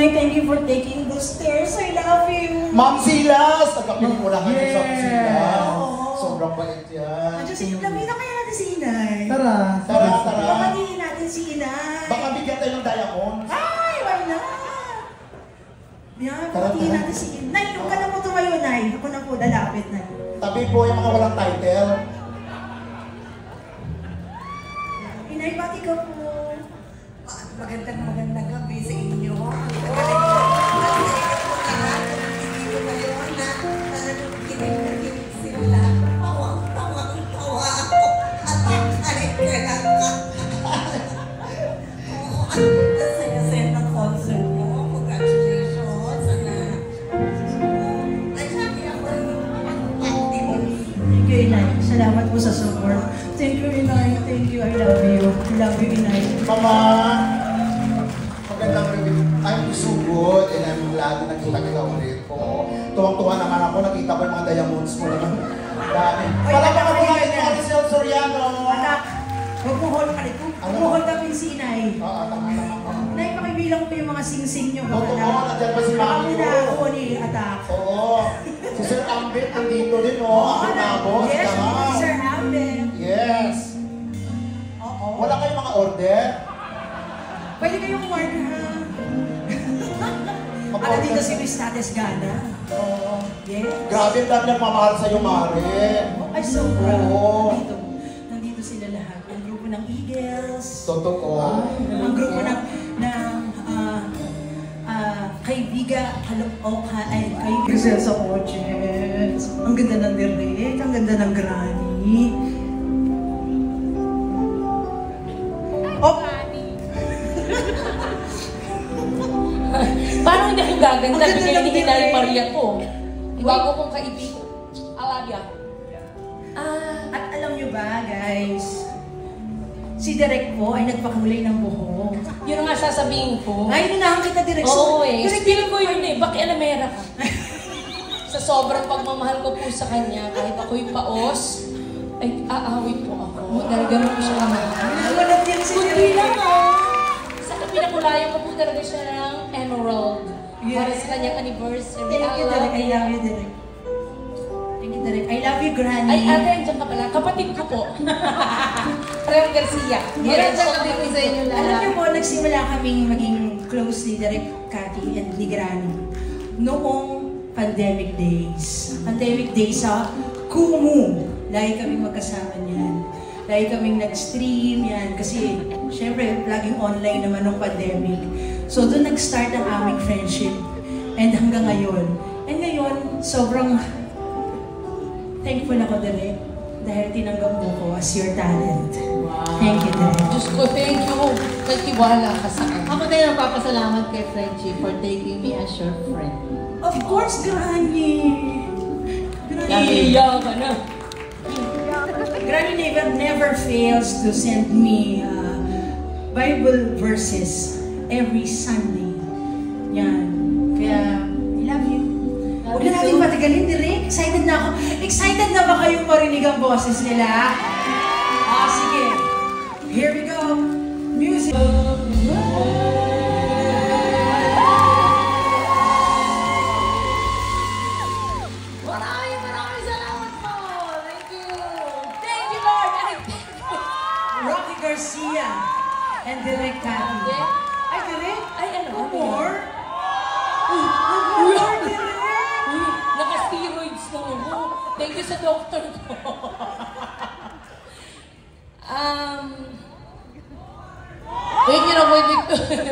Inay, thank you for taking the stairs. I love you. Ma'am Silas! Nagkapinikula ka din sa Ma'am Silas. Sobrang bait yan. Andiyan si Inay. Lamina kaya natin si Inay. Tara. Pamatiin natin si Inay. Baka bigyan tayo ng diamonds. Ay, why not? Yan, pamatiin natin si Inay. Huwag ka na po tumayo, Nay. Ako na po, lalapit na. Tabi po yung mga walang title. Inay, pati ka po. Magandang gabi sa inyo. Kinig sila. Tawa ako. Ang saya-saya ng concert mo. Congratulations. Ay, sabi ako Thank you, Inay. Salamat po sa support. Thank you, Inay. Thank you. I love you. I love you, Inay. Mama, magandang gabi. I'm so good and I'm glad na nakita kita ulit po. Tuwang-tuwa naman ako, nakita ko yung mga diamonds mo naman. Dami. Palapaka po natin mga Rizal Soriano. Anak, huwag mo hold ka rito. Huwag mo hold up yung si Inay. Tama. Nay, pakibilang po yung mga sing-sing nyo. Totoo, nandiyan pa si Mami. Ako na ako ni Atak. Oo. Si Sir Ambit nandito din, oh. Ang tapos. Yes, Sir Ambit. Yes. Wala kayong mga order? Pwede kayong order, ha? Ano dito si Miss Tates Gana? Oo. Yes. Grabe, ang dami nagmamahal sa'yo, Mare. Ay, so proud. Oo. Nandito sila lahat. Ang grupo ng Eagles. Totoo. Ang grupo ng kaibiga, kay Grisel sa Coaches. Ang ganda ng direct, ang ganda ng granny. Parang hindi ako gaganda, bigay ni Hinay Maria ko. Bago kong kaibigan. Alabia. At alam nyo ba, guys, si Direk po ay nagpakulay ng buhok. Yun ang nga sasabihin ko. Ay, nunahan kita, Direk. Oo eh. Feel ko yun eh. Baki alamera ka. Sa sobrang pagmamahal ko po sa kanya, kahit ako'y paos, ay aawit po ako. Dahil ganun ko siya naman. Wala din si Kundi Direk. lang sa pinakulayan ko po talaga siya ng emerald. Para sa kanyang anniversary. Thank you, Direk. I love you, Direk. Thank you, Direk. I love you, Granny. Ay, ate, andyan ka pala. Kapatid ko po. Rem Garcia. Magandang gabi po sa inyo lahat. Alam niyo po, nagsimula kaming maging close ni Direk Cathy and ni Granny noong pandemic days. Pandemic days sa Kumu. Lagi kaming magkasama niyan. Lagi kaming nag-stream yan. Kasi, syempre, laging online naman nung pandemic. So, doon nag-start ang aming friendship. And hanggang ngayon. And ngayon, sobrang thankful ako, Direk. Dahil tinanggap mo ko as your talent. Wow. Thank you, Direk. Diyos ko, thank you. Nagtiwala ka sa akin. Ako din nagpapasalamat kay Frenchie for taking me as your friend. Of course, Granny! Iya ka na. Granny never fails to send me Bible verses every Sunday. Yan. Kaya, I love you. Huwag na natin patagalin, Direk. Excited na ako. Excited na ba kayong marinig ang boses nila? Sige. Here we go. Music. Maraming salamat po. Thank you. Thank you, Lord. Rocky Garcia and Direk Cathy. Ay, Direk? Ay, ano? No more? Naka-steroids na ako. Thank you sa doctor ko. You know,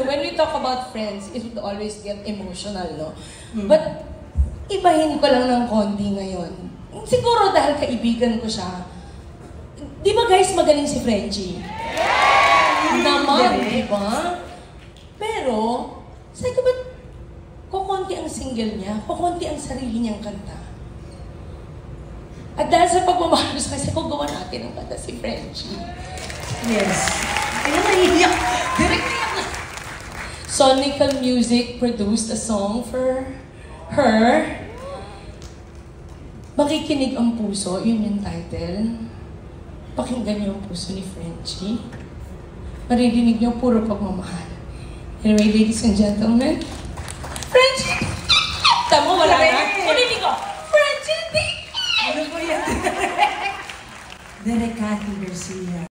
when we talk about friends, it would always get emotional, no? But, ibahin ko lang ng konti ngayon. Siguro dahil kaibigan ko siya. Di ba guys, magaling si Frenchie? Naman, di ba? Pero, sabi ko, ba't kukunti ang single niya, kukunti ang sarili niyang kanta? At dahil sa pagmamahal ko sa kasi ko gawa natin ang kanta si Frenchie. Yes. Kaya naiiyak. Direk iyak na. Sonical Music produced a song for her. Makikinig ang puso, yun yung title. Pakinggan niyo ang puso ni Frenchie. Maririnig niyo puro pagmamahal. Anyway, ladies and gentlemen, Frenchie! Tamo, wala na. Ulitin ko, Frenchie! Ano po yan? Direk Cathy Garcia.